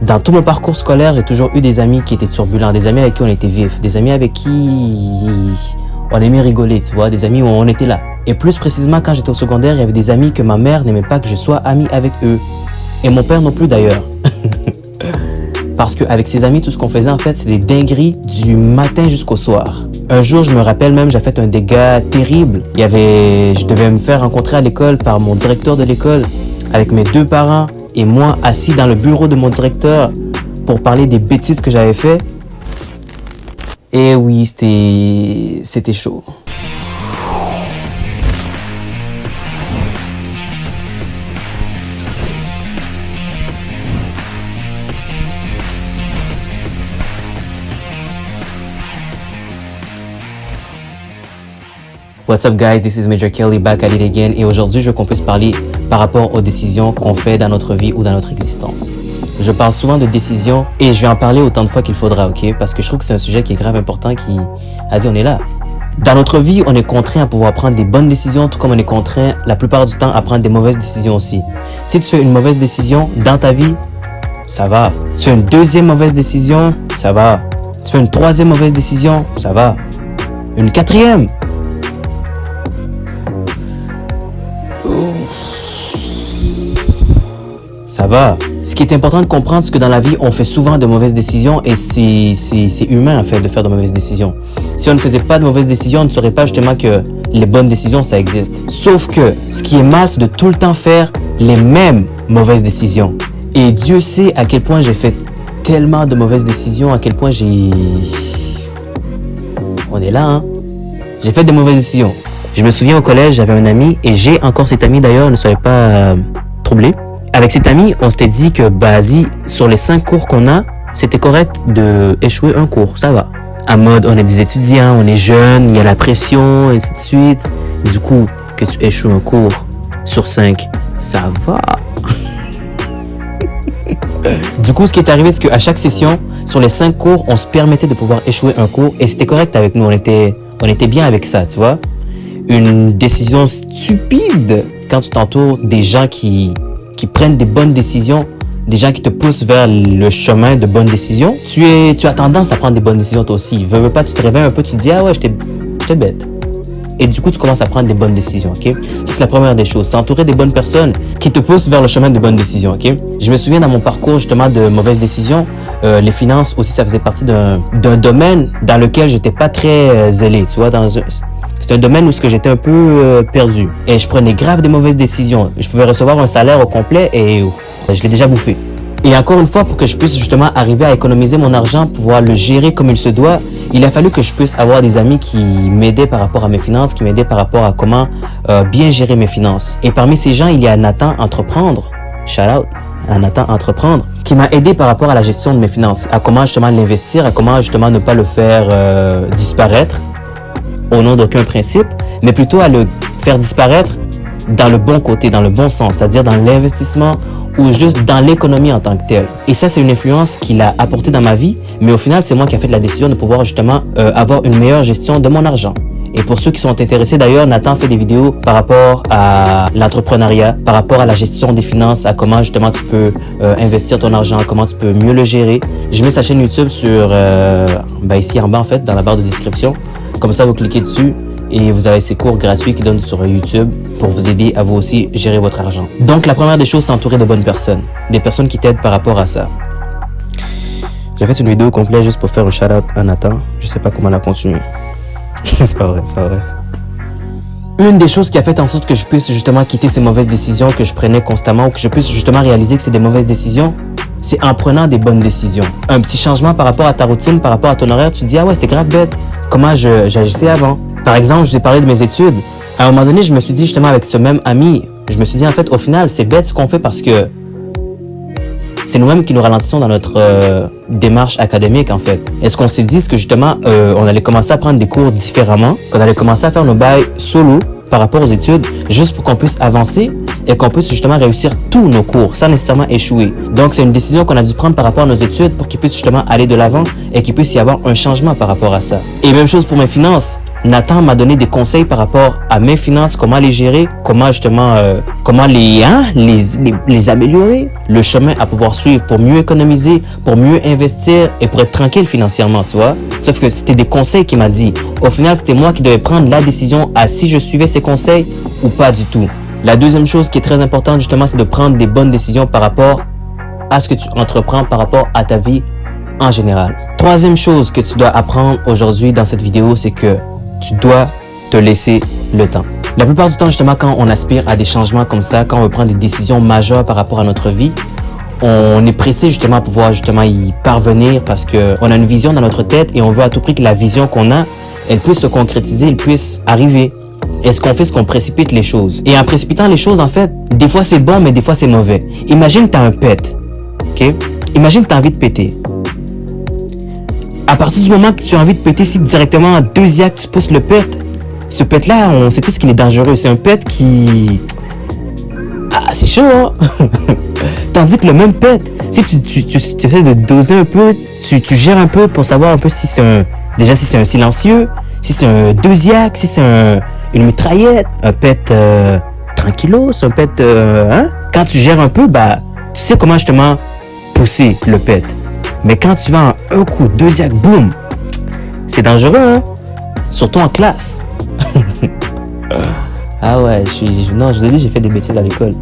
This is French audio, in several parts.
Dans tout mon parcours scolaire, j'ai toujours eu des amis qui étaient turbulents, des amis avec qui on était vifs, des amis avec qui on aimait rigoler, tu vois, des amis où on était là. Et plus précisément, quand j'étais au secondaire, il y avait des amis que ma mère n'aimait pas que je sois ami avec eux. Et mon père non plus d'ailleurs. Parce qu'avec ses amis, tout ce qu'on faisait en fait, c'est des dingueries du matin jusqu'au soir. Un jour, je me rappelle même, j'ai fait un dégât terrible. Je devais me faire rencontrer à l'école par mon directeur de l'école, avec mes 2 parents et moi assis dans le bureau de mon directeur pour parler des bêtises que j'avais fait. Et oui, c'était chaud. What's up guys, this is Major Kelly back at it again et aujourd'hui je veux qu'on puisse parler par rapport aux décisions qu'on fait dans notre vie ou dans notre existence. Je parle souvent de décisions et je vais en parler autant de fois qu'il faudra, ok? Parce que je trouve que c'est un sujet qui est grave important Vas-y, on est là. Dans notre vie, on est contraint à pouvoir prendre des bonnes décisions tout comme on est contraint la plupart du temps à prendre des mauvaises décisions aussi. Si tu fais une mauvaise décision dans ta vie, ça va. Tu fais une deuxième mauvaise décision, ça va. Tu fais une troisième mauvaise décision, ça va. Une quatrième. Ça va. Ce qui est important de comprendre, c'est que dans la vie, on fait souvent de mauvaises décisions et c'est humain en fait de faire de mauvaises décisions. Si on ne faisait pas de mauvaises décisions, on ne saurait pas justement que les bonnes décisions, ça existe. Sauf que ce qui est mal, c'est de tout le temps faire les mêmes mauvaises décisions. Et Dieu sait à quel point j'ai fait tellement de mauvaises décisions, à quel point On est là, hein? J'ai fait des mauvaises décisions. Je me souviens au collège, j'avais un ami et j'ai encore cet ami d'ailleurs, ne soyez pas troublés. Avec cet ami, on s'était dit que, sur les 5 cours qu'on a, c'était correct de échouer un cours, ça va. En mode, on est des étudiants, on est jeunes, il y a la pression, et ainsi de suite. Du coup, que tu échoues un cours sur 5, ça va. Du coup, ce qui est arrivé, c'est qu'à chaque session, sur les 5 cours, on se permettait de pouvoir échouer un cours et c'était correct avec nous, on était bien avec ça, tu vois. Une décision stupide quand tu t'entoures des gens qui prennent des bonnes décisions, des gens qui te poussent vers le chemin de bonnes décisions, tu as tendance à prendre des bonnes décisions toi aussi. Veux pas, tu te réveilles un peu, tu te dis « Ah ouais, j'étais bête ». Et du coup, tu commences à prendre des bonnes décisions, ok? C'est la première des choses, s'entourer des bonnes personnes qui te poussent vers le chemin de bonnes décisions, ok? Je me souviens dans mon parcours justement de mauvaises décisions, les finances aussi, ça faisait partie d'un domaine dans lequel j'étais pas très zélé, tu vois, c'est un domaine où j'étais un peu perdu. Et je prenais grave des mauvaises décisions. Je pouvais recevoir un salaire au complet et je l'ai déjà bouffé. Et encore une fois, pour que je puisse justement arriver à économiser mon argent, pouvoir le gérer comme il se doit, il a fallu que je puisse avoir des amis qui m'aidaient par rapport à mes finances, qui m'aidaient par rapport à comment bien gérer mes finances. Et parmi ces gens, il y a Nathan Entreprendre, shout out à Nathan Entreprendre, qui m'a aidé par rapport à la gestion de mes finances, à comment justement l'investir, à comment justement ne pas le faire disparaître au nom d'aucun principe, mais plutôt à le faire disparaître dans le bon côté, dans le bon sens, c'est-à-dire dans l'investissement ou juste dans l'économie en tant que telle. Et ça, c'est une influence qu'il a apportée dans ma vie, mais au final, c'est moi qui ai fait la décision de pouvoir justement avoir une meilleure gestion de mon argent. Et pour ceux qui sont intéressés d'ailleurs, Nathan fait des vidéos par rapport à l'entrepreneuriat, par rapport à la gestion des finances, à comment justement tu peux investir ton argent, comment tu peux mieux le gérer. Je mets sa chaîne YouTube sur ici en bas en fait, dans la barre de description. Comme ça, vous cliquez dessus et vous avez ces cours gratuits qui donnent sur YouTube pour vous aider à vous aussi gérer votre argent. Donc, la première des choses, c'est s'entourer de bonnes personnes. Des personnes qui t'aident par rapport à ça. J'ai fait une vidéo complète juste pour faire un shout-out à Nathan. Je sais pas comment la continuer. C'est pas vrai, c'est pas vrai. Une des choses qui a fait en sorte que je puisse justement quitter ces mauvaises décisions que je prenais constamment ou que je puisse justement réaliser que c'est des mauvaises décisions, c'est en prenant des bonnes décisions. Un petit changement par rapport à ta routine, par rapport à ton horaire, tu te dis « Ah ouais, c'était grave bête. Comment j'agissais avant ?» Par exemple, je vous ai parlé de mes études. À un moment donné, je me suis dit justement avec ce même ami, je me suis dit en fait, au final, c'est bête ce qu'on fait parce que c'est nous-mêmes qui nous ralentissons dans notre démarche académique en fait. Est-ce qu'on s'est dit que justement, on allait commencer à prendre des cours différemment, qu'on allait commencer à faire nos bails solo par rapport aux études, juste pour qu'on puisse avancer et qu'on puisse justement réussir tous nos cours sans nécessairement échouer. Donc, c'est une décision qu'on a dû prendre par rapport à nos études pour qu'ils puissent justement aller de l'avant et qu'il puisse y avoir un changement par rapport à ça. Et même chose pour mes finances. Nathan m'a donné des conseils par rapport à mes finances, comment les gérer, comment justement, comment les améliorer. Le chemin à pouvoir suivre pour mieux économiser, pour mieux investir et pour être tranquille financièrement, tu vois. Sauf que c'était des conseils qu'il m'a dit. Au final, c'était moi qui devais prendre la décision à si je suivais ses conseils ou pas du tout. La deuxième chose qui est très importante justement, c'est de prendre des bonnes décisions par rapport à ce que tu entreprends, par rapport à ta vie en général. Troisième chose que tu dois apprendre aujourd'hui dans cette vidéo, c'est que tu dois te laisser le temps. La plupart du temps, justement, quand on aspire à des changements comme ça, quand on veut prendre des décisions majeures par rapport à notre vie, on est pressé justement à pouvoir justement y parvenir parce qu'on a une vision dans notre tête et on veut à tout prix que la vision qu'on a, elle puisse se concrétiser, elle puisse arriver. Est-ce qu'on fait ce qu'on précipite les choses? Et en précipitant les choses, en fait, des fois c'est bon, mais des fois c'est mauvais. Imagine tu as un pet, ok? Imagine tu as envie de péter. À partir du moment que tu as envie de péter, si directement en deuxième tu pousses le pet, ce pet-là, on sait tous qu'il est dangereux. C'est un pet qui... Ah, c'est chaud, hein? Tandis que le même pet, si tu essaies de doser un peu, tu gères un peu pour savoir un peu si c'est un... Déjà, si c'est un silencieux, si c'est un deuxiaque, si c'est une mitraillette, un pet tranquillos, un pet... hein? Quand tu gères un peu, bah, tu sais comment justement pousser le pet. Mais quand tu vas en un coup, deuxiaque, boum, c'est dangereux, hein? Surtout en classe. Ah ouais, non, je vous ai dit, j'ai fait des bêtises à l'école.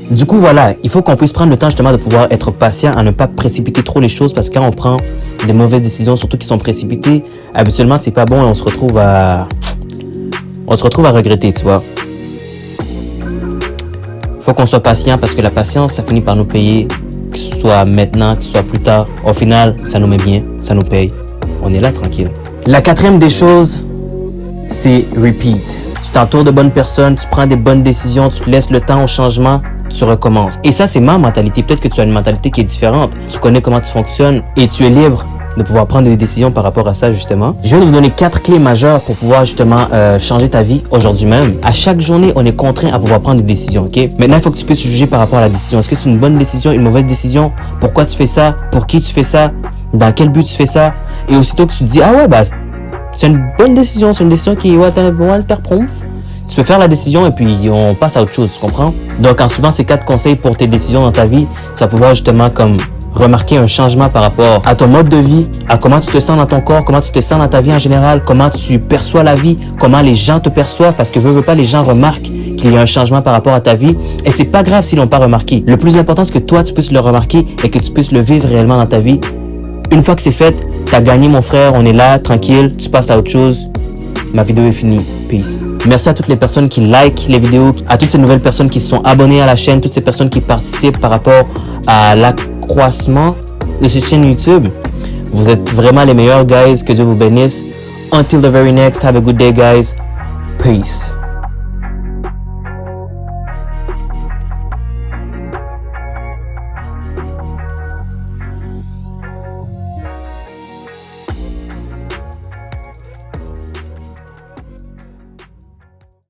Du coup, voilà, il faut qu'on puisse prendre le temps justement de pouvoir être patient, à ne pas précipiter trop les choses parce que quand on prend des mauvaises décisions, surtout qui sont précipitées, habituellement, c'est pas bon et on se retrouve à regretter, tu vois. Faut qu'on soit patient parce que la patience, ça finit par nous payer, que ce soit maintenant, que ce soit plus tard. Au final, ça nous met bien, ça nous paye. On est là tranquille. La quatrième des choses, c'est repeat. Tu t'entoures de bonnes personnes, tu prends des bonnes décisions, tu te laisses le temps au changement, tu recommences. Et ça, c'est ma mentalité. Peut-être que tu as une mentalité qui est différente. Tu connais comment tu fonctionnes et tu es libre de pouvoir prendre des décisions par rapport à ça, justement. Je vais vous donner 4 clés majeures pour pouvoir, justement, changer ta vie aujourd'hui même. À chaque journée, on est contraint à pouvoir prendre des décisions, ok? Maintenant, il faut que tu puisses juger par rapport à la décision. Est-ce que c'est une bonne décision, une mauvaise décision? Pourquoi tu fais ça? Pour qui tu fais ça? Dans quel but tu fais ça? Et aussitôt que tu te dis, ah ouais, bah, c'est une bonne décision, c'est une décision qui va te faire prompt. Tu peux faire la décision et puis on passe à autre chose, tu comprends? Donc, en suivant ces 4 conseils pour tes décisions dans ta vie, tu vas pouvoir justement comme remarquer un changement par rapport à ton mode de vie, à comment tu te sens dans ton corps, comment tu te sens dans ta vie en général, comment tu perçois la vie, comment les gens te perçoivent, parce que veux pas, les gens remarquent qu'il y a un changement par rapport à ta vie et c'est pas grave s'ils l'ont pas remarqué. Le plus important, c'est que toi, tu puisses le remarquer et que tu puisses le vivre réellement dans ta vie. Une fois que c'est fait, t'as gagné mon frère, on est là, tranquille, tu passes à autre chose. Ma vidéo est finie. Peace. Merci à toutes les personnes qui like les vidéos, à toutes ces nouvelles personnes qui se sont abonnées à la chaîne, toutes ces personnes qui participent par rapport à l'accroissement de cette chaîne YouTube. Vous êtes vraiment les meilleurs, guys. Que Dieu vous bénisse. Until the very next, have a good day, guys. Peace.